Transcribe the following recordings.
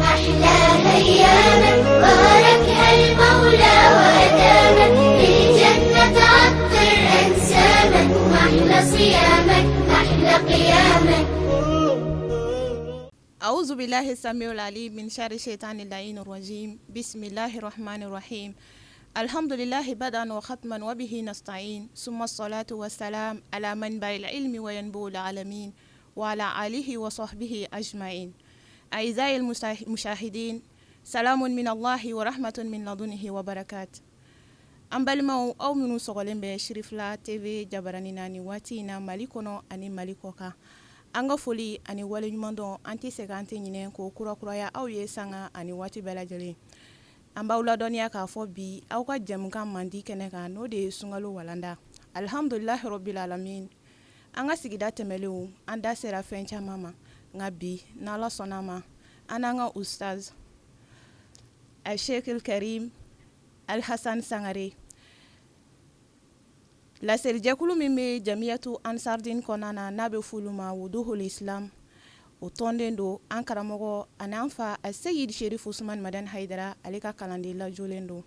أحلى أيامك باركها المولى وأدامك للجنة عطر أنسامك وأحلى صيامك أحلى قيامك. أعوذ بالله السميع العليم من شر الشيطان اللعين الرجيم. بسم الله الرحمن الرحيم. الحمد لله بدءا وختما وبه نستعين، ثم الصلاة والسلام على منبع العلم وينبوع العالمين وعلى آله وصحبه أجمعين. أعزائي المشاهدين، سلام من الله ورحمة من لدنه وبركاته. an balimaw aw minnu sɔgɔlen bɛ Shirifula TV jabaranina ni waati in na Mali kɔnɔ ani Mali kɔkan, an ka foli ani waleɲuman dɔn an tɛ se an tɛ ɲinɛ ko kurakuraya aw ye sanga ani waati bɛɛ lajɛlen. An b'aw ladɔnniya k'a fɔ bi aw ka jɛmukan mandi kɛnɛ kan n'o de ye sunkalo walanda. Alhamdulilahi rabbil alamin. An ka sigida tɛmɛlenw an da sera fɛn caman ma, nka bi n'Ala sɔnna ma an n'an ka ustaz Al-Sheikh Karim Al-Hassan Sangare, laselijɛkulu min bɛ Jamiyatu Ansardine kɔnɔna na n'a bɛ f'olu ma Wuduhul Islam, o tɔnden don an karamɔgɔ ani an fa Seyid Sherif Usman Madan Hayidara, ale ka kalanden lajolen don.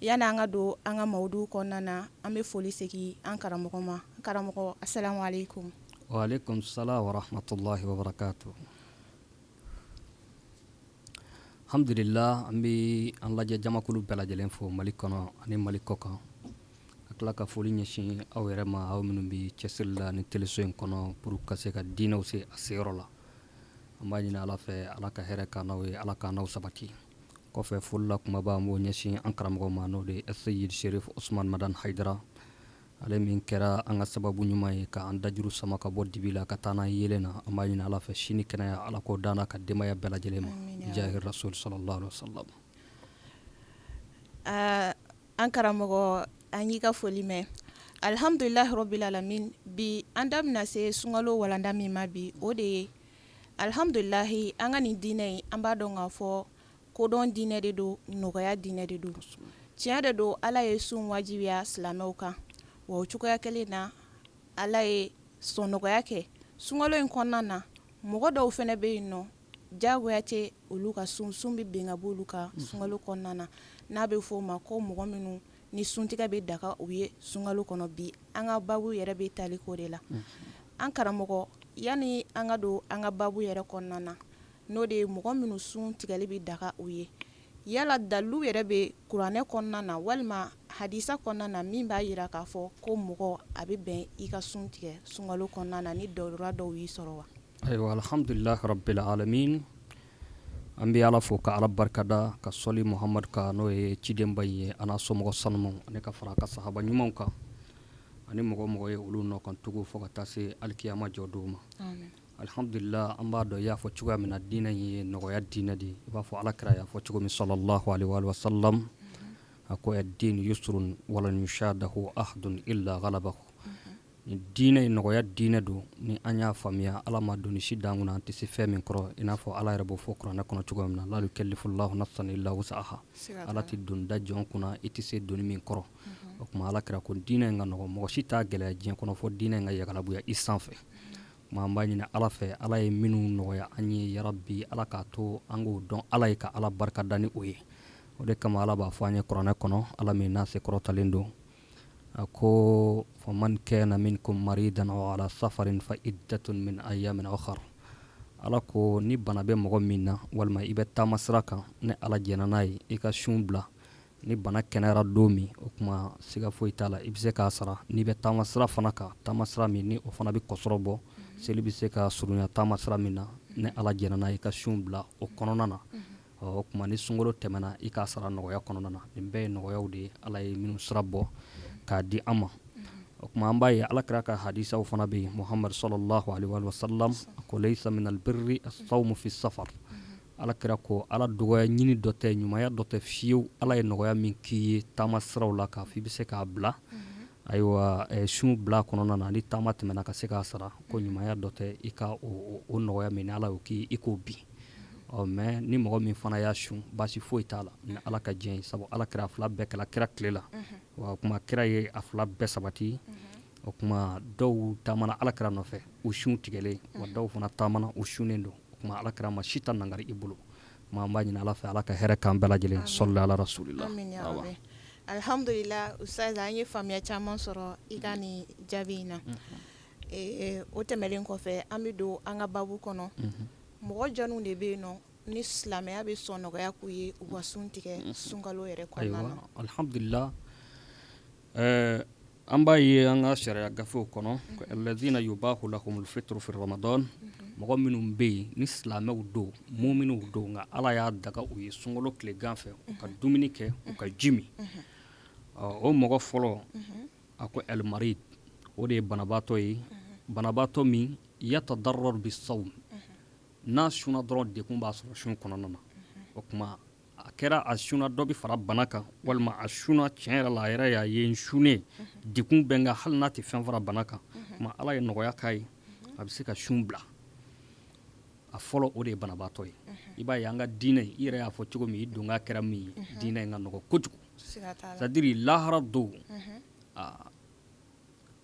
Yani an ka don an ka mawudu kɔnɔna na, an bɛ foli segin an karamɔgɔ ma. Karamɔgɔ, assalamu alaikum. Wa alaikum salam wa rahmatullahi wa barakatuh. Alhamdulillah, an bɛ an lajɛ jamakulu bɛɛ lajɛlen fo Mali kɔnɔ ani Mali kɔkan. Ka tila ka foli ɲɛsin aw yɛrɛ ma, aw minnu bɛ cɛsiri la ni teleso in kɔnɔ pour ka se ka diinɛw se a seyɔrɔ la. An b'a ɲini Ala fɛ, Ala ka hɛrɛ k'an n'aw ye, Ala k'an n'aw sabati. Kɔfɛ foli la kumaba an b'o ɲɛsin an karamɔgɔ ma n'o de ye Seyid Sherif Usman Madan Hayidara, ale min kɛra an ka sababu ɲuman ye k'an dajuru sama ka bɔ dibi la ka taa n'an yelen na. An b'a ɲini Ala fɛ sini kɛnɛya Ala k'o d'an na ka denbaya bɛɛ lajɛlen ma. Jahi Rasul sallallahu alaihi wa sallam. An karamɔgɔ, an y'i ka foli mɛn. Alhamdulilahi rabbil alamin. Bi an da bɛna se sunkalo walanda min ma bi, o de ye alhamdulilahi, an ka nin diinɛ in an b'a dɔn k'a fɔ kodɔn diinɛ de don, nɔgɔya diinɛ de don. Tiɲɛ de don, Ala ye sun wajibiya silamɛw kan, wa o cogoya kelen na Ala ye sɔnnɔgɔya kɛ sunkalo in kɔnɔna na. Mɔgɔ dɔw fana bɛ yen nɔ jagoya tɛ olu ka sun bɛ ben ka bɔ olu ka sunkalo kɔnɔna na, n'a bɛ fɔ o ma ko mɔgɔ minnu ni suntigɛ bɛ daga u ye sunkalo kɔnɔ. Bi an ka babu yɛrɛ bɛ tali ko de la. An karamɔgɔ, yani an ka don an ka babu yɛrɛ kɔnɔna na, n'o de ye mɔgɔ minnu sun tigɛli bɛ daga u ye, yala dalilu yɛrɛ bɛ kuranɛ kɔnɔna na walima hadisa kɔnɔna na min b'a jira k'a fɔ ko mɔgɔ a bɛ bɛn i ka sun tigɛ sunkalo kɔnɔna na ni dɔlura dɔw y'i sɔrɔ wa? Ayiwa, alhamdulilahi rabbil alamin. An bɛ Ala fo ka Ala barikada ka sɔli Muhamadu kan n'o ye cidenba ye, a n'a somɔgɔ sanumanw ani ka fara a ka sahaba ɲumanw kan ani mɔgɔ ye olu nɔ kan tugu fo ka taa se alikiyama jɔ don ma. Alhamdulillah, an b'a dɔn i y'a fɔ cogoya min na diinɛ ye nɔgɔya diinɛ de ye. I b'a fɔ Alakira y'a fɔ cogo min sallallahu alaihi wa sallam, a ko ad-din yusrun walan yushadahu ahadun illa ghalabahu. Ni diinɛ ye nɔgɔya diinɛ don, ni an y'a faamuya Ala ma don ni si d'an kunna an tɛ se fɛn min kɔrɔ, i n'a fɔ Ala yɛrɛ b'o fɔ kuranɛ kɔnɔ cogoya min na la yukellifullahu nafsan illa wus'aha. Ala tɛ don da jɔn kunna i tɛ se donni min kɔrɔ. O tuma Alakira ko diinɛ in ka nɔgɔ, mɔgɔ si t'a gɛlɛya diɲɛ kɔnɔ fɔ diinɛ in ka yagalabuya i sanfɛ. Tuma an b'a ɲini Ala fɛ, Ala ye minnu nɔgɔya an ye yarabi, Ala k'a to an k'o dɔn Ala ye ka Ala barikada ni o ye. O de kama Ala b'a fɔ an ye kuranɛ kɔnɔ, Ala min n'a se kɔrɔtalen don. A ko faman kana minkum maridan aw ala safarin fa iddatun min ayyamin ukhar. Ala ko ni bana bɛ mɔgɔ min na walima i bɛ taama sira kan ni Ala jɛna n'a ye, i ka sun bila, ni bana kɛnɛyara don min, o kuma siga foyi t'a la, i bɛ se k'a sara. N'i bɛ taama sira fana kan, taama sira min ni o fana bɛ kɔsɔrɔ bɔ, seli bɛ se ka surunya taama sira min na ni Ala jɛna n'a ye, i ka sun bila o kɔnɔna na. O kuma ni sunkalo tɛmɛna i k'a sara nɔgɔya kɔnɔna na. Nin bɛɛ ye nɔgɔyaw de ye, Ala ye minnu sira bɔ k'a di an ma. O kuma an b'a ye Alakira ka hadisaw fana bɛ yen, Muhammadu sallallahu alaihi wa sallam, a ko laysa minal birri as-sawmu fi safar. Alakira ko Ala dɔgɔya ɲini dɔ tɛ, ɲumanya dɔ tɛ fiyewu. Ala ye nɔgɔya min k'i ye taama siraw la k'a fɔ i bɛ se k'a bila, ayiwa sun bila kɔnɔna na ni taama tɛmɛna ka se k'a sara, ko ɲumanya dɔ tɛ i ka o nɔgɔya min ni Ala y'o k'i ye i k'o bin. Mais ni mɔgɔ min fana y'a sun, baasi foyi t'a la ni Ala ka diɲɛ ye, sabu Alakira a fila bɛɛ kɛla kira tile la. Wa o kuma kira ye a fila bɛɛ sabati. O kuma dɔw taamana Alakira nɔfɛ u sun tigɛlen, wa dɔw fana taamana u sunnen don. O kuma Alakira ma si ta nangari i bolo. ma an b'a ɲini ala fɛ ala ka hɛrɛ k'an bɛɛ lajɛlen sɔli ala rasulillah. Amin ya rabbi. Alhamdulillah ustaz an ye faamuya caman sɔrɔ i ka nin jaabi in na. O tɛmɛlen kɔfɛ an bɛ don an ka babu kɔnɔ. Mɔgɔ jɔnniw de bɛ yen nɔ ni silamɛya bɛ sɔn nɔgɔya k'u ye u ka sun tigɛ sunkalo yɛrɛ kɔnɔna na. Alhamdulillah an b'a ye an ka sariya gafew kɔnɔ alladhina yubahu lahumul fitru fi ramadan, mɔgɔ minnu bɛ yen ni silamɛw don muminunw don nka ala y'a daga u ye sunkalo tilegan fɛ u ka dumuni kɛ u ka ji min. O mɔgɔ fɔlɔ a ko almarid, o de ye banabaatɔ ye, banabaatɔ min yatadarrar bisawm, n'a suna dɔrɔn dekun b'a sɔrɔ sun kɔnɔna na. O kuma a kɛra a suna dɔ bɛ fara bana kan walima a suna tiɲɛ yɛrɛ la a yɛrɛ y'a ye n sunnen dekun bɛ n kan hali n'a tɛ fɛn fara bana kan, kuma ala ye nɔgɔya k'a ye a bɛ se ka sun bila. A fɔlɔ o de ye banabaatɔ ye. I b'a ye an ka diinɛ i yɛrɛ y'a fɔ cogo min i donka kɛra min ye diinɛ in ka nɔgɔ kojugu. C'est à dire lahara don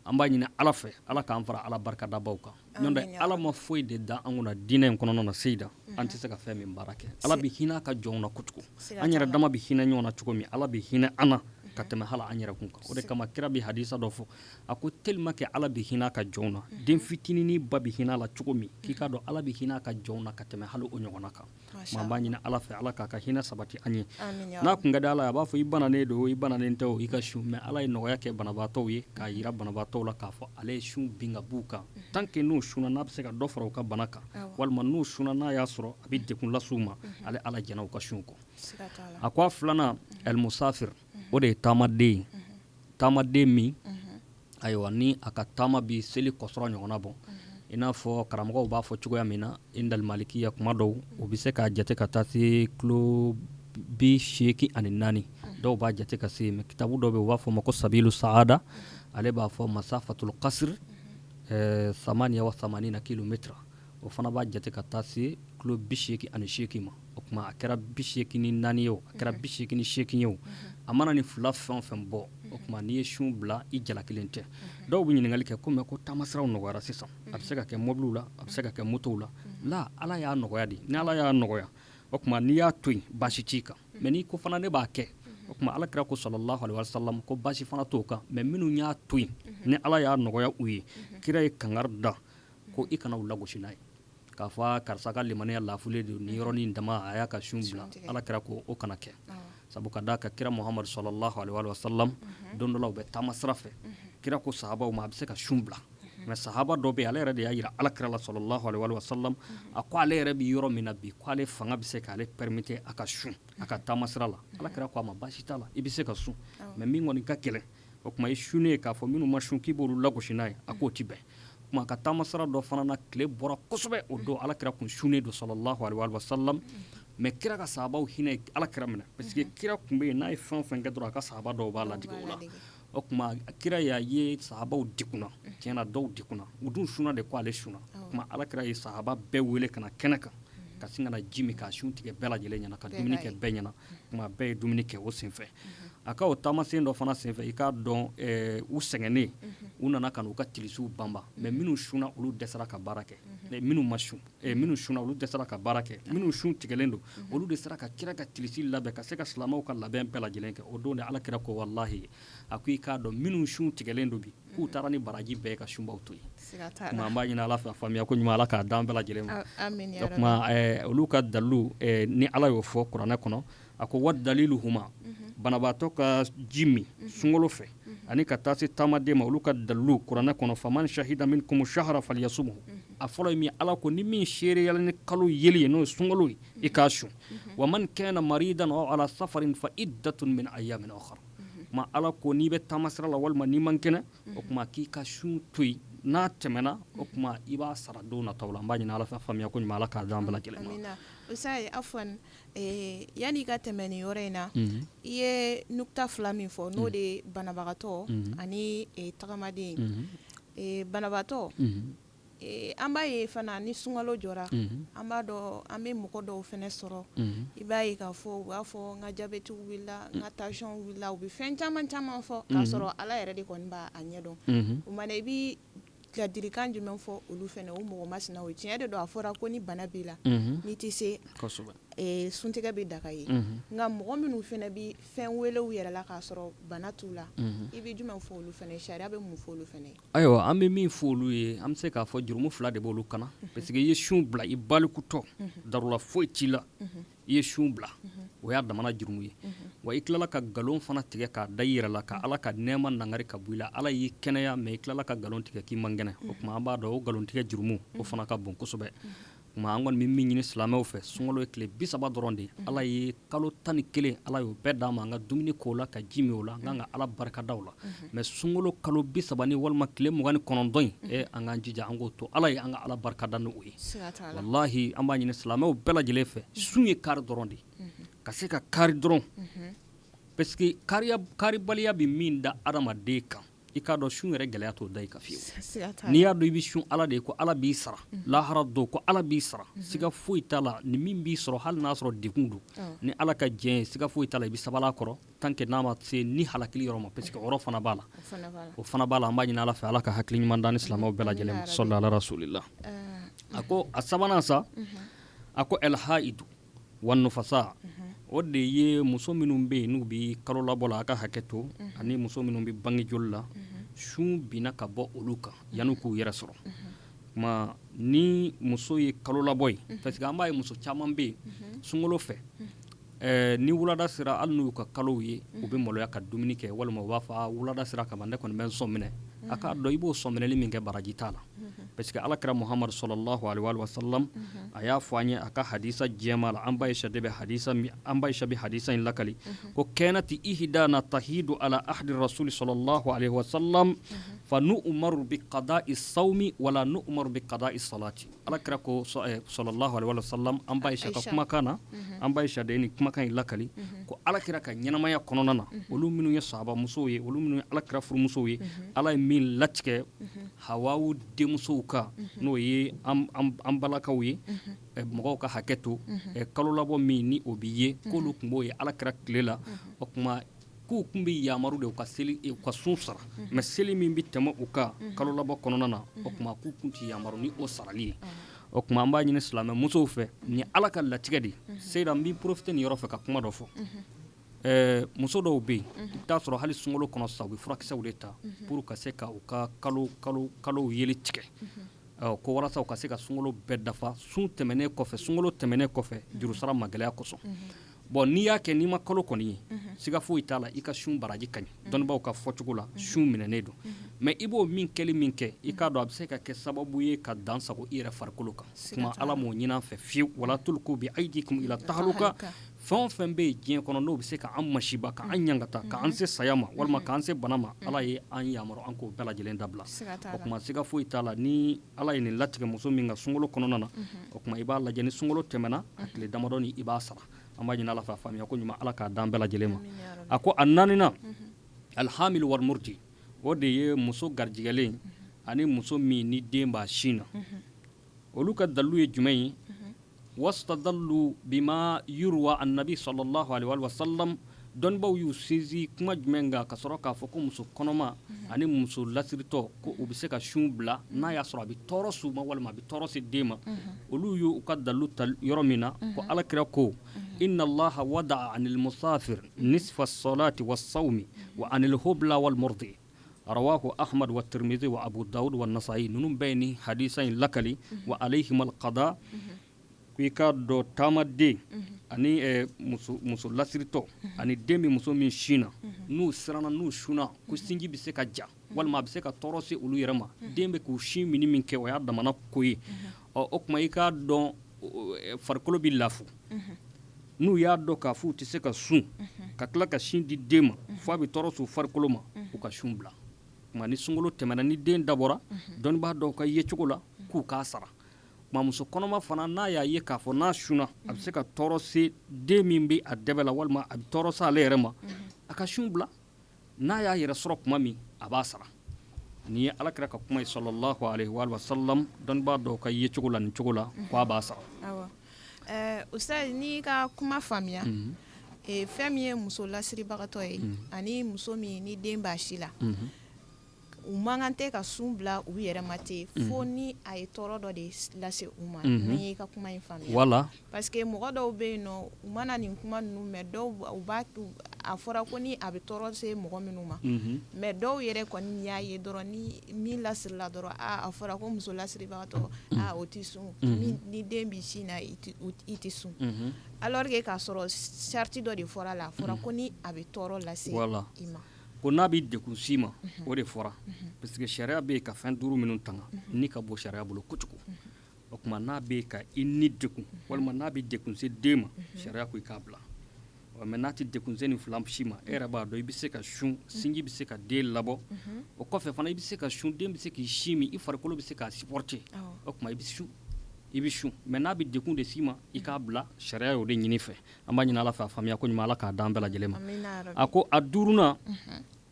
an b'a ɲini ala fɛ ala k'an fara ala barikadabaw kan. N'o tɛ ala ma foyi de da an kunna diinɛ in kɔnɔna na seyida an tɛ se ka fɛn min baara kɛ. Ala bɛ hinɛ a ka jɔnw na kojugu. An yɛrɛ dama bɛ hinɛ ɲɔgɔn na cogo min ala bɛ hinɛ an na ka tɛmɛ hala an yɛrɛ kun kan. O de kama kira bɛ hadisa dɔ fɔ a ko tellement que ala bɛ hinɛ a ka jɔnw na den fitinin ba bɛ hinɛ a la cogo min k'i k'a dɔn ala bɛ hinɛ a ka jɔnw na ka tɛmɛ hali o ɲɔgɔnna kan. An b'a ɲini ala fɛ ala k'a ka hinɛ sabati an ye. N'a kun ka di ala ye a b'a fɔ i bananen don i bananen tɛ o i ka sun, mais ala ye nɔgɔya kɛ banabaatɔw ye k'a yira banabaatɔw la k'a fɔ ale ye sun bin ka b'u kan tant que n'u sunna n'a bɛ se ka dɔ fara u ka bana kan walima n'u sunna n'a y'a sɔrɔ a bɛ dekun las'u ma ale ala jɛna u ka sun kɔ. A ko a filanan almusafir, o de ye taamaden ye. Taamaden min ayiwa ni a ka taama bi seli kɔsɔrɔ ɲɔgɔnna bɔ i n'a fɔ karamɔgɔw b'a fɔ cogoya min na indal malikiya kuma dɔw o bɛ se k'a jate ka taa se kilo 84 dɔw b'a jate ka se mais kitabu dɔw bɛ u b'a fɔ ma ko sabilu saada ale b'a fɔ masafatul qasr 88 kilometre o fana b'a jate ka taa se kilo 88 ma. O kuma a kɛra 84 ye o a kɛra 88 ye o a mana ni fila fɛn o fɛn bɔ o kuma n'i ye sun bila i jala kelen tɛ. Dɔw bɛ ɲininkali kɛ ko mais ko taamasiraw nɔgɔyara sisan a bɛ se ka kɛ mobiliw la a bɛ se ka kɛ motow la la ala y'a nɔgɔya de ni ala y'a nɔgɔya o kuma n'i y'a to yen baasi t'i kan mais n'i ko fana ne b'a kɛ o kuma ala kira ko sallallahu alaihi wasallam ko baasi fana t'o kan mais minnu y'a to yen ni ala y'a nɔgɔya u ye kira ye kangari da ko i kana u lagosi n'a ye k'a fɔ karisa ka limaniya lafulen don ni yɔrɔnin dama a y'a ka sun bila ala kira ko o kana kɛ sabu ka da ka kira muhamadu sallallahu alaihi wasallam don dɔ la u bɛ taama sira fɛ kira ko sahabaw ma a bɛ se ka sun bila mais sahaba dɔ bɛ yen ale yɛrɛ de y'a yira ala kira la sallallahu alaihi wasallam a ko ale yɛrɛ bɛ yɔrɔ min na bi ko ale fanga bɛ se k'ale permettre a ka sun a ka taama sira la ala kira ko a ma baasi t'a la i bɛ se ka sun mais min kɔni ka gɛlɛn o kuma i sunnen k'a fɔ minnu ma sun k'i b'olu lagosi n'a ye a k'o ti bɛn. Kuma ka taamasira dɔ fana na tile bɔra kosɛbɛ o don ala kira kun sunnen don sallallahu alaihi wasallam mais kira ka sahabaw hinɛ ala kira minɛ parce que kira kun bɛ yen n'a ye fɛn o fɛn kɛ dɔrɔn a ka sahaba dɔw b'a ladege o la o kuma kira y'a ye sahabaw degunna tiɲɛna dɔw degunna u dun sunna de ko ale sunna kuma ala kira ye sahaba bɛɛ wele ka na kɛnɛ kan ka sin ka na ji min k'a sun tigɛ bɛɛ lajɛlen ɲɛna ka dumuni kɛ bɛɛ ɲɛna kuma bɛɛ ye dumuni kɛ o senfɛ a ka o taamasen dɔ fana senfɛ i k'a dɔn u sɛgɛnnen u nana ka n'u ka tilisiw banban mais minnu sunna olu dɛsɛra ka baara kɛ minnu ma sun minnu sunna olu dɛsɛra ka baara kɛ minnu sun tigɛlen don olu de sera ka kira ka tilisi labɛn ka se ka silamɛw ka labɛn bɛɛ lajɛlen kɛ o don de ala kira ko wallahi a ko i k'a dɔn minnu sun tigɛlen don bi k'u taara ni baraji bɛɛ ka sunbaw to yen kuma an b'a ɲini ala fɛ a faamuya ko ɲuman ala k'a d'an bɛɛ lajɛlen ma o kuma olu ka dalilu ni ala y'o fɔ kuranɛ kɔnɔ a ko wa daliluhuma banabaatɔ ka ji min sunkalo fɛ ani ka taa se taamaden ma olu ka dalilu kuranɛ kɔnɔ faman shahida minkum shahra falyasumhu a fɔlɔ ye min ala ko ni min seereyala ni kalo yeli ye n'o ye sunkalo ye i k'a sun wa man kana maridan aw ala safarin fa iddatun min ayamin ukhra ma ala ko n'i bɛ taamasira la walima n'i man kɛnɛ o kuma k'i ka sun to yen n'a tɛmɛna o kuma i b'a sara don nataw la an b'a ɲini ala fɛ faamuya ko ɲuman ala k'a d'an bɛɛ lajɛlen ma. Amina. Usaye afwan yani i ka tɛmɛ nin yɔrɔ in na i ye nukta fila min fɔ n'o de ye banabagatɔ ani tagamaden banabagatɔ an b'a ye fana ni sunkalo jɔra an b'a dɔn an bɛ mɔgɔ dɔw fana sɔrɔ i b'a ye k'a fɔ u b'a fɔ n ka jabɛti wulila n ka tension wulila u bɛ fɛn caman caman fɔ k'a sɔrɔ ala yɛrɛ de kɔni b'a ɲɛdɔn o mana i bi ladilikan jumɛn fɔ olu fɛnɛ o mɔgɔ masina o tiɲɛ de don a fɔra ko ni bana b'i la n'i tɛ se suntigɛ bɛ daga ye nka mɔgɔ minnu fɛnɛ bi fɛn wele u yɛrɛ la k'a sɔrɔ bana t'u la i bɛ jumɛn fɔ olu fɛnɛ sariya bɛ mun fɔ olu fɛnɛ ayiwa an bɛ min fɔ olu ye an bɛ se k'a fɔ jurumu 2 de b'olu kana parce que i ye sun bila i balikutɔ darula foyi t'i la i ye sun bila o y'a damana jurumu ye wa i tilala ka nkalon fana tigɛ k'a da i yɛrɛ la ka ala ka nɛɛma nangari ka bɔ i la ala y'i kɛnɛya mais i tilala ka nkalon tigɛ k'i man kɛnɛ o tuma an b'a dɔn o nkalon tigɛ jurumu o fana ka bon kosɛbɛ tuma an kɔni bɛ min ɲini silamɛw fɛ sunkalo ye tile 30 dɔrɔn de ala ye kalo 11 ala y'o bɛɛ d'an ma an ka dumuni k'o la ka ji min o la an kan ka ala barikada o la mais sunkalo kalo 30 ni walima tile 29 in an k'an jija an k'o to ala ye an ka ala barikada n'o ye wallahi an b'a ɲini silamɛw bɛɛ lajɛlen fɛ sun ye kari dɔrɔn de ka se ka kari dɔrɔn parce que karibaliya bɛ min da adamaden kan i k'a dɔn sun yɛrɛ gɛlɛya t'o da i ka fiyewu n'i y'a dɔn i bɛ sun ala de ye ko ala b'i sara lahara don ko ala b'i sara siga foyi t'a la ni min b'i sɔrɔ hali n'a sɔrɔ degun don ni ala ka jɛn ye siga foyi t'a la i bɛ sabali a kɔrɔ tant que n'a ma se ni halakili yɔrɔ ma parce que o yɔrɔ fana b'a la o fana b'a la an b'a ɲini ala fɛ ala ka hakili ɲuman da ni silamɛw bɛɛ lajɛlen ma sɔli ala rasulillah a ko a sabanan sa a ko elhaidu wa nufasa o de ye muso minnu bɛ yen n'u bɛ kalo labɔ la a ka hakɛ to ani muso minnu bɛ bange joli la sun binna ka bɔ olu kan yanni k'u yɛrɛ sɔrɔ kuma ni muso ye kalo labɔ ye parce que an b'a ye muso caman bɛ yen sunkalo fɛ ni wulada sera hali n'u ka kalow ye u bɛ maloya ka dumuni kɛ walima u b'a fɔ wulada sera kaban ne kɔni bɛ n sɔn minɛ a k'a dɔn i b'o sɔn minɛli min kɛ baraji t'a la parce que alakira muhammad sallallahu alaihi wa sallam a y'a fɔ an ye a ka hadisa jɛma la an b'a ye hadisa in lakali ko kɛnati ihdana tahidu ala ahdi rasuli sallallahu alaihi wa sallam fa nu'maru bi qada'i sawmi wala nu'maru bi qada'i salati alakira ko sallallahu alaihi wa sallam an b'a ye ka kumakan na an b'a ye de ni kumakan in lakali ko alakira ka ɲɛnamaya kɔnɔna na olu minnu ye sahaba musow ye olu minnu ye alakira furumusow ye ala ye min latigɛ hawawu denmusow kan n'o ye an balakaw ye mɔgɔw ka hakɛ to kalo labɔ min ni o b'i ye k'olu tun b'o ye alakira tile la o tuma k'u tun bɛ yamaru de u ka sun sara mais seli min bɛ tɛmɛ u kan kalo labɔ kɔnɔna na o tuma k'u tun tɛ yamaru ni o sarali ye o tuma an b'a ɲini silamɛ musow fɛ ni ala ka latigɛ de seyida n b'i profiter nin yɔrɔ fɛ ka kuma dɔ fɔ muso dɔw bɛ yen i bɛ taa sɔrɔ hali sunkalo kɔnɔ sisan u bɛ furakisɛw de ta pour ka se ka u ka kalo yeli tigɛ ko walasa u ka se ka sunkalo bɛɛ dafa sunkalo tɛmɛnen kɔfɛ jurusara ma gɛlɛya kosɔn bon n'i y'a kɛ n'i ma kalo kɔni ye siga foyi t'a la i ka sun baraji ka ɲi dɔnnibaw ka fɔcogo la sun minɛnen don mais i b'o min kɛli min kɛ i k'a dɔn a bɛ se ka kɛ sababu ye ka dan sago i yɛrɛ farikolo kan kuma ala m'o ɲini an fɛ fiyewu wala tulku bi aydikum ila tahaluka fɛn o fɛn bɛ yen diɲɛ kɔnɔ n'o bɛ se ka an masiba ka an ɲangata ka an se saya ma walima k'an se bana ma ala ye an yamaru an k'o bɛɛ lajɛlen dabila o tuma siga foyi t'a la ni ala ye nin latigɛ muso min ka sunkalo kɔnɔna na o tuma i b'a lajɛ ni sunkalo tɛmɛna a tile damadɔni i b'a sara an b'a ɲini ala fɛ a faamuya ko ɲuman ala k'a dan bɛɛ lajɛlen ma a ko a naaninan alhamilu wal murdi o de ye muso garijigɛlen ani muso min ni den b'a sin na olu ka dalilu ye jumɛn ye wastadallu bima yurwa annabi sallallahu alaihi wa sallam dɔnnibaw y'u sinsin kuma jumɛn kan ka sɔrɔ k'a fɔ ko muso kɔnɔma ani muso lasiritɔ ko u bɛ se ka sun bila n'a y'a sɔrɔ a bɛ tɔɔrɔ s'u ma walima a bɛ tɔɔrɔ se den ma olu y'u ka dalilu ta yɔrɔ min na ko alakira ko inna allaha wada'a anil musafir nisfa salati was sawmi wa anil hubla wal murdi rawahu ahmad wa tirmidhi wa abu daud wa nasai ninnu bɛɛ ni hadisa in lakali wa alayhim al qada k'i ka dɔ taamaden ani muso lasiritɔ ani den min muso min sin na n'u siranna n'u sunna ko sinji bɛ se ka ja walima a bɛ se ka tɔɔrɔ se olu yɛrɛ ma den bɛ k'u sin mini min kɛ o y'a damana ko ye o tuma i k'a dɔn farikolo bɛ lafu n'u y'a dɔn k'a fɔ u tɛ se ka sun ka tila ka sin di den ma fo a bɛ tɔɔrɔ s'u farikolo ma u ka sun bila tuma ni sunkalo tɛmɛna ni den dabɔra dɔnnibaa dɔw ka ye cogo la k'u k'a sara muso kɔnɔma fana n'a y'a ye k'a fɔ n'a sunna a bɛ se ka tɔɔrɔ se den min bɛ a dɛbɛ la walima a bɛ tɔɔrɔ se ale yɛrɛ ma a ka sun bila n'a y'a yɛrɛ sɔrɔ tuma min a b'a sara nin ye alakira ka kuma ye sallallahu alaihi wa sallam dɔnnibaa dɔw ka ye cogo la nin cogo la ko a b'a sara. Ustaz n'i ka kuma faamuya fɛn min ye muso lasiribagatɔ ye ani muso min ni den b'a si la u man kan tɛ ka sun bila u yɛrɛ ma ten fo ni a ye tɔɔrɔ dɔ de lase u ma ni y'i ka kuma in faamuya wala parce que mɔgɔ dɔw bɛ yen nɔ u mana nin kuma ninnu mɛn dɔw u b'a a fɔra ko ni a bɛ tɔɔrɔ se mɔgɔ minnu ma mais dɔw yɛrɛ kɔni y'a ye dɔrɔn ni min lasirila dɔrɔn a fɔra ko muso lasiribagatɔ o tɛ sun ni den b'i sin na i tɛ sun alors que k'a sɔrɔ charte dɔ de fɔra la a fɔra ko ni a bɛ tɔɔrɔ lase i ma ko n'a bɛ dekun s'i ma o de fɔra parce que sariya bɛ yen ka fɛn 5 minnu tanga ni ka bɔ sariya bolo kojugu o tuma n'a bɛ yen ka i ni dekun walima n'a bɛ dekun se den ma sariya ko i k'a bila mais n'a tɛ dekun se nin 2 si ma e yɛrɛ b'a dɔn i bɛ se ka sun sinji bɛ se ka den labɔ o kɔfɛ fana i bɛ se ka sun den bɛ se k'i sin min i farikolo bɛ se k'a supporter o tuma i bɛ sun mais n'a bɛ dekun de s'i ma i k'a bila sariya y'o de ɲini fɛ an b'a ɲini Ala fɛ a faamuya ko ɲuman Ala k'a d'an bɛɛ lajɛlen ma a ko a 5nan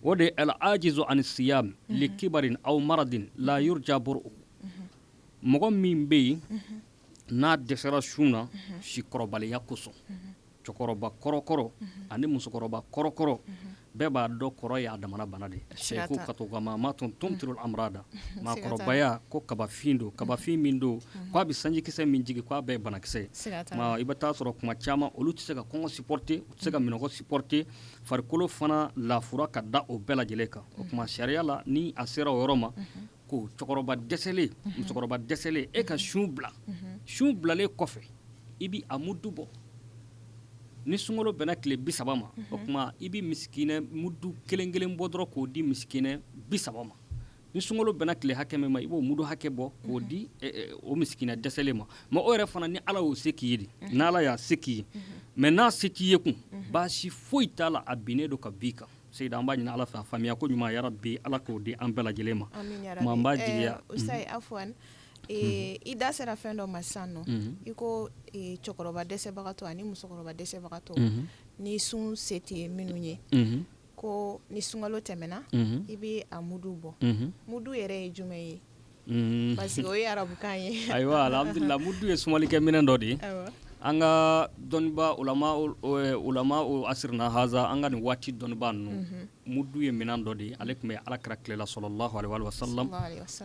o de al ajizu an siyam li kibarin aw maradin la yurja bur'u mɔgɔ min bɛ yen n'a dɛsɛra sun na sikɔrɔbaliya kosɔn cɛkɔrɔba kɔrɔkɔrɔ ani musokɔrɔba kɔrɔkɔrɔ bɛɛ b'a dɔn kɔrɔ y'a damana bana de sɛku ka to kama ma tun tumtirul amrada maakɔrɔbaya ko kabafin don kabafin min don k'a bɛ sanjikisɛ min jigi k'a bɛɛ banakisɛ ma i bɛ taa sɔrɔ kuma caman olu tɛ se ka kɔngɔ supporter u tɛ se ka minɔgɔ supporter farikolo fana lafura ka da o bɛɛ lajɛlen kan o tuma sariya la ni a sera o yɔrɔ ma ko cɛkɔrɔba dɛsɛlen musokɔrɔba dɛsɛlen e ka sun bila sun bilalen kɔfɛ i bɛ a mudu bɔ ni sunkalo bɛnna tile 30 ma o tuma i bɛ misikinɛ mudu kelen bɔ dɔrɔn k'o di misikinɛ 30 ma ni sunkalo bɛnna tile hakɛ min ma i b'o mudu hakɛ bɔ k'o di o misikinɛ dɛsɛlen ma mais o yɛrɛ fana ni Ala y'o se k'i ye de n'Ala y'a se k'i ye mais n'a se t'i ye kun baasi foyi t'a la a binnen don ka b'i kan Seyida an b'a ɲini Ala fɛ a faamuya ko ɲuman ya Rabbi Ala k'o di an bɛɛ lajɛlen ma ma n b'a jigiya Ustaz afwan i da sera fɛn dɔ ma sisan nɔ i ko cɛkɔrɔba dɛsɛbagatɔ ani musokɔrɔba dɛsɛbagatɔ ni sun se tɛ minnu ye ko ni sunkalo tɛmɛna i bɛ a mudu bɔ mudu yɛrɛ ye jumɛn ye parce que o ye arabukan ye ayiwa alhamdulillah mudu ye sumalikɛ minɛn dɔ de ye an ka dɔnniba ulama asirina haza an ka nin waati dɔnniba ninnu mudu ye minɛn dɔ de ye ale tun bɛ alakira tilela sallallahu alaihi wa sallam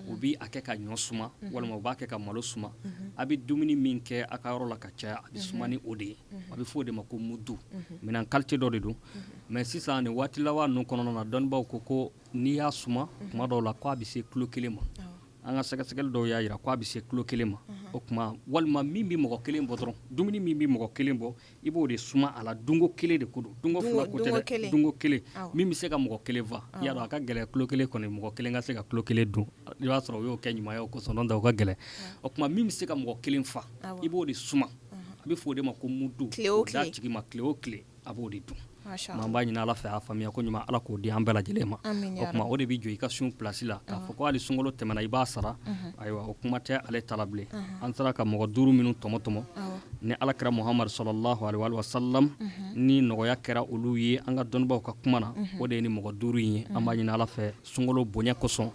u bɛ a kɛ ka ɲɔ suma walima u b'a kɛ ka malo suma a bɛ dumuni min kɛ a ka yɔrɔ la ka caya a bɛ suma ni o de ye a bɛ fɔ o de ma ko mudu minɛn qualité dɔ de don mais sisan nin waati laban ninnu kɔnɔna na dɔnnibaw ko n'i y'a suma tuma dɔw la k'a bɛ se kilo 1 ma an ka sɛgɛsɛgɛli dɔw y'a jira k'a bɛ se kilo 1 ma o tuma walima min bɛ mɔgɔ 1 bɔ dɔrɔn dumuni min bɛ mɔgɔ 1 bɔ i b'o de suma a la dungo 1 de ko don dungo 2 ko tɛ dɛ dungo 1 min bɛ se ka mɔgɔ 1 fa i y'a dɔn a ka gɛlɛn kilo 1 kɔni mɔgɔ 1 ka se ka kilo 1 dun i b'a sɔrɔ o y'o kɛ ɲumanya o kosɔn n'o tɛ o ka gɛlɛn o tuma min bɛ se ka mɔgɔ 1 fa i b'o de suma a bɛ fɔ o de ma ko mudu o d'a tigi ma tile o tile a b'o de dun maa b'a ɲini Ala fɛ a faamuya ko ɲuman Ala k'o di an bɛɛ lajɛlen ma o tuma o de bɛ jɔ i ka sun place la k'a fɔ ko hali sunkalo tɛmɛna i b'a sara ayiwa o kuma tɛ ale ta la bilen an sera ka mɔgɔ 5 minnu tɔmɔ ni Alakira Muhamadu sallallahu alaihi wa sallam ni nɔgɔya kɛra olu ye an ka dɔnnibaw ka kuma na o de ye ni mɔgɔ 5 in ye an b'a ɲini Ala fɛ sunkalo bonya kosɔn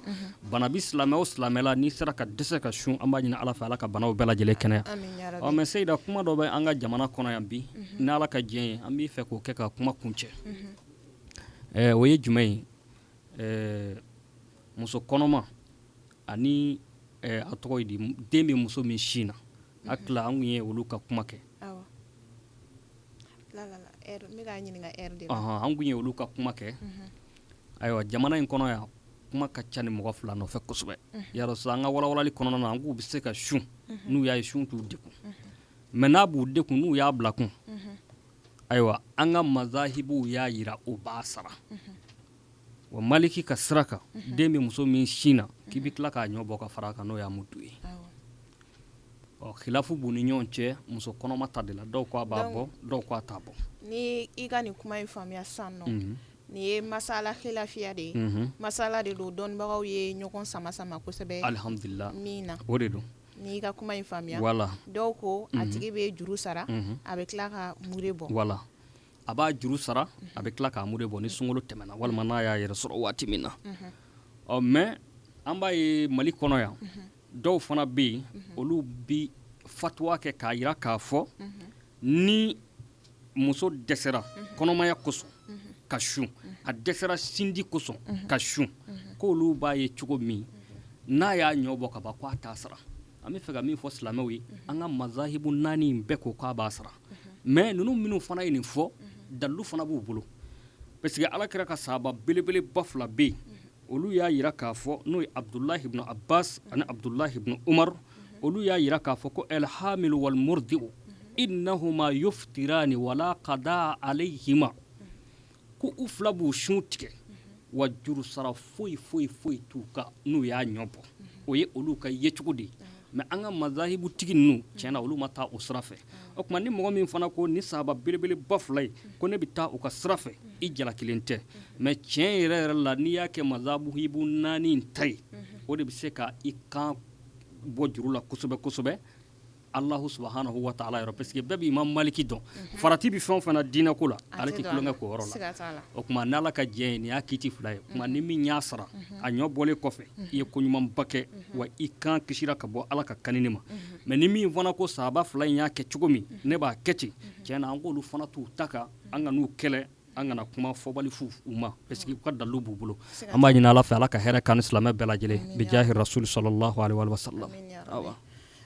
bana bi silamɛ o silamɛ la n'i sera ka dɛsɛ ka sun an b'a ɲini Ala fɛ Ala ka banaw bɛɛ lajɛlen kɛnɛya mais Seyida kuma dɔ bɛ an ka jamana kɔnɔ yan bi ni Ala ka diɲɛ ye an b'i fɛ k'o kɛ ka kuma kuncɛ o ye jumɛn ye muso kɔnɔma ani a tɔgɔ ye di den bɛ muso min sin na a tila an kun ye olu ka kuma kɛ an kun ye olu ka kuma kɛ ayiwa jamana in kɔnɔ yan kuma ka ca ni mɔgɔ 2 nɔfɛ kosɛbɛ yarɔ sisan an ka walawalali kɔnɔna na an k'u bɛ se ka sun n'u y'a ye sun t'u dekun mais n'a b'u dekun n'u y'a bila kun ayiwa an ka mazahibuw y'a jira o b'a sara wa maliki ka sira kan den bɛ muso min sin na k'i bɛ tila k'a ɲɔ bɔ ka fara a kan n'o y'a mudu ye khilafu b'u ni ɲɔgɔn cɛ muso kɔnɔma ta de la dɔw ko a b'a bɔ dɔw ko a t'a bɔ ni i ka nin kuma in faamuya sisan nɔ nin ye masala khilafiya de ye masala de don dɔnnibagaw ye ɲɔgɔn sama kosɛbɛ alhamdulillah min na o de don n'i ka kuma in faamuya wala dɔw ko a tigi bɛ juru sara a bɛ tila ka mure bɔ wala a b'a juru sara a bɛ tila k'a mure bɔ ni sunkalo tɛmɛna walima n'a y'a yɛrɛ sɔrɔ waati min na mais an b'a ye Mali kɔnɔ yan dɔw fana bɛ yen olu bi fatuwa kɛ k'a jira k'a fɔ ni muso dɛsɛra kɔnɔmaya kosɔn ka sun a dɛsɛra sinji kosɔn ka sun k'olu b'a ye cogo min n'a y'a ɲɔ bɔ ka ban k'a t'a sara an bɛ fɛ ka min fɔ silamɛw ye an ka mazahibu 4 in bɛɛ ko k'a b'a sara mais ninnu minnu fana ye nin fɔ dalilu fana b'u bolo parce que alakira ka sahaba belebeleba 2 bɛ yen olu y'a yira k'a fɔ n'o ye Abdullahi ibn Abbas ani Abdullahi ibn Umar olu y'a yira k'a fɔ ko el hamilu wal murdi'u innahuma yuftirani wala qada alayhima ko u 2 b'u sun tigɛ wa juru sara foyi t'u ka n'u y'a ɲɔ bɔ o ye olu ka yecogo de mais an ka mazahibu tigi ninnu tiɲɛna olu ma taa o sira fɛ o tuma ni mɔgɔ min fana ko ni sahaba belebeleba 2 ye ko ne bɛ taa u ka sira fɛ i jalakilen tɛ mais tiɲɛ yɛrɛ yɛrɛ la n'i y'a kɛ mazahibu 4 in ta ye o de bɛ se ka i kan bɔ juru la kosɛbɛ Allahu subhanahu wa ta'ala yɔrɔ parce que bɛɛ b'i Imam Maliki dɔn farati bɛ fɛn o fɛn na diinɛ ko la ale tɛ tulonkɛ k'o yɔrɔ la o tuma n'Ala ka jɛn ye nin y'a kiiti 2 ye o tuma ni min y'a sara a ɲɔ bɔlen kɔfɛ i ye koɲumanba kɛ wa i kan kisira ka bɔ Ala ka kanini ma mais ni min fana ko sahaba 2 in y'a kɛ cogo min ne b'a kɛ ten tiɲɛna an k'olu fana t'u ta kan an ka n'u kɛlɛ an kana kuma fɔbali fu u ma parce que u ka dalilu b'u bolo an b'a ɲini Ala fɛ Ala ka hɛrɛ k'an ni silamɛ bɛɛ lajɛlen bi jahi rasul sallallahu alaihi wa sallam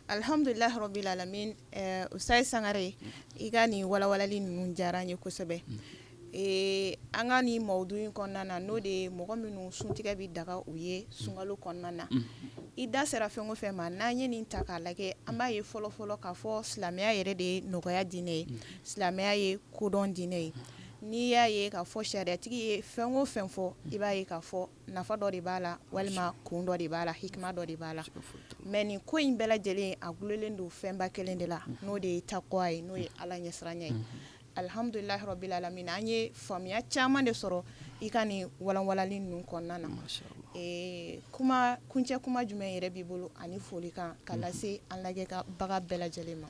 alhamdulillah rabbil alamin Usai Sangare i ka nin walawalali ninnu diyara n ye kosɛbɛ an ka nin mawudu in kɔnɔna na n'o de ye mɔgɔ minnu suntigɛ bɛ daga u ye sunkalo kɔnɔna na i da sera fɛn o fɛn ma n'an ye nin ta k'a lajɛ an b'a ye fɔlɔfɔlɔ k'a fɔ silamɛya yɛrɛ de ye nɔgɔya diinɛ ye silamɛya ye kodɔn diinɛ ye n'i y'a ye k'a fɔ sariyatigi ye fɛn o fɛn fɔ i b'a ye k'a fɔ nafa dɔ de b'a la walima kun dɔ de b'a la hikima dɔ de b'a la mais nin ko in bɛɛ lajɛlen a gulonlen don fɛnba kelen de la n'o de ye taqwa ye n'o ye Ala ɲɛsiranya ye alhamdulillah rabbil alamin an ye faamuya caman de sɔrɔ i ka nin walawalali ninnu kɔnɔna na kuncɛ kuma jumɛn yɛrɛ b'i bolo ani foli kan ka lase an lajɛbaga bɛɛ lajɛlen ma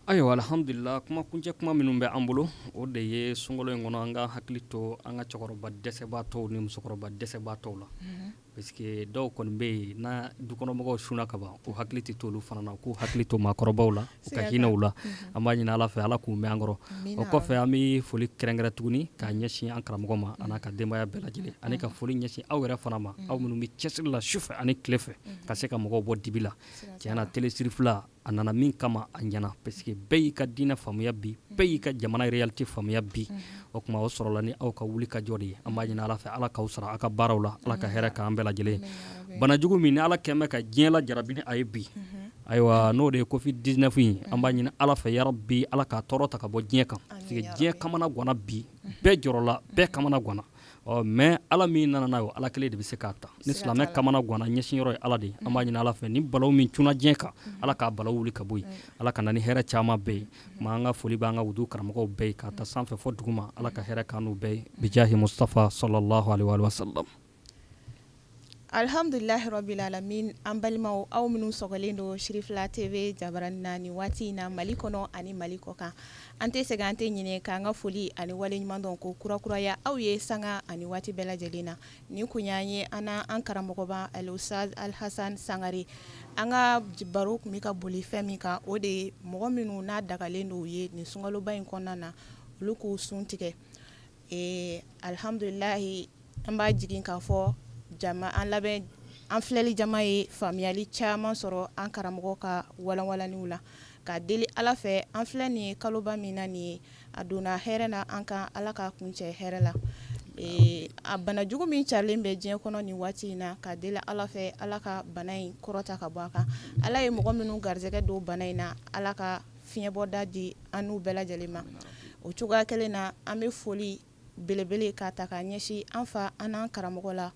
ayiwa alhamdulillah kuma kuncɛ kuma minnu bɛ an bolo o de ye sunkalo in kɔnɔ an ka hakili to an ka cɛkɔrɔba dɛsɛbaatɔw ni musokɔrɔba dɛsɛbaatɔw la parce que dɔw kɔni bɛ yen na dukɔnɔmɔgɔw sunna ka ban u hakili tɛ t'olu fana na k'u hakili to maakɔrɔbaw la u ka hinɛ u la an b'a ɲini Ala fɛ Ala k'u mɛn an kɔrɔ o kɔfɛ an bɛ foli kɛrɛnkɛrɛn tuguni k'a ɲɛsin an karamɔgɔ ma a n'a ka denbaya bɛɛ lajɛlen ani ka foli ɲɛsin aw yɛrɛ fana ma aw minnu bɛ cɛsiri la sufɛ ani tile fɛ ka se ka mɔgɔw bɔ dibi la tiɲɛna télésiri fila a nana min kama a ɲɛna parce que bɛɛ y'i ka diinɛ faamuya bi bɛɛ y'i ka jamana réalité faamuya bi o tuma o sɔrɔla ni aw ka wuli ka jɔ de ye an b'a ɲini Ala fɛ Ala k'aw sara aw ka baaraw la Ala ka hɛrɛ k'an bɛɛ lajɛlen banajugu min ni Ala kɛmɛ ka diɲɛ lajarabi ni a ye bi ayiwa n'o de ye Covid-19 in an b'a ɲini Ala fɛ yarabi Ala k'a tɔɔrɔ ta ka bɔ diɲɛ kan parce que diɲɛ kamana ganna bi bɛɛ jɔrɔla bɛɛ kamana ganna mais Ala min nana n'a ye Ala kelen de bɛ se k'a ta ni silamɛ kamana ganna ɲɛsin yɔrɔ ye Ala de ye an b'a ɲini Ala fɛ ni balawu min cunna diɲɛ kan Ala k'a balawu wuli ka bɔ yen Ala ka na ni hɛrɛ caman bɛɛ ye ma an ka foli b'an ka wudu karamɔgɔw bɛɛ ye k'a ta sanfɛ fɔ duguma Ala ka hɛrɛ k'an n'u bɛɛ ye bijahi Mustafa sallallahu alaihi wa sallam alhamdulillah rabbil alamin an balimaw aw minnu sɔgɔlen don Shirifila TV jabarani na ni waati in na Mali kɔnɔ ani Mali kɔ kan an tɛ sɛgɛn an tɛ ɲinɛ k'an ka foli ani waleɲuman dɔn ko kurakuraya aw ye sanga ani waati bɛɛ lajɛlen na nin kun y'an ye an karamɔgɔba Al-Ustaz Al-Hasan Sangare an ka baro kun bɛ ka boli fɛn min kan o de ye mɔgɔ minnu n'a dagalen don u ye nin sunkaloba in kɔnɔna na olu k'u sun tigɛ alhamdulilahi an b'a jigin k'a fɔ an filɛli jama ye faamuyali caman sɔrɔ an karamɔgɔ ka walawalaniw la ka deli Ala fɛ an filɛ nin ye kaloba min na nin ye a donna hɛrɛ na an kan Ala ka kuncɛ hɛrɛ la a banajugu min carilen bɛ diɲɛ kɔnɔ nin waati in na ka deli Ala fɛ Ala ka bana in kɔrɔta ka bɔ a kan Ala ye mɔgɔ minnu garizɛgɛ don bana in na Ala ka fiɲɛbɔda di an n'u bɛɛ lajɛlen ma o cogoya kelen na an bɛ foli belebele k'a ta ka ɲɛsin an fa an n'an karamɔgɔ la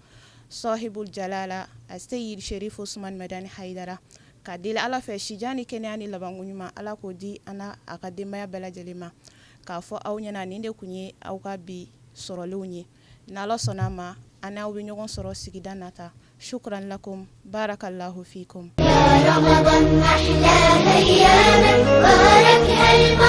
Sahibul Jalala Seyid Sherif Usman Madani Haidara ka deli Ala fɛ sijan ni kɛnɛya ni labanko ɲuman Ala k'o di an n'a ka denbaya bɛɛ lajɛlen ma k'a fɔ aw ɲɛna nin de kun ye aw ka bi sɔrɔlenw ye n'Ala sɔnna a ma an n'aw bɛ ɲɔgɔn sɔrɔ sigida nata shukran lakum barakallahu fikum ya Ramadan ahla ayyaman barak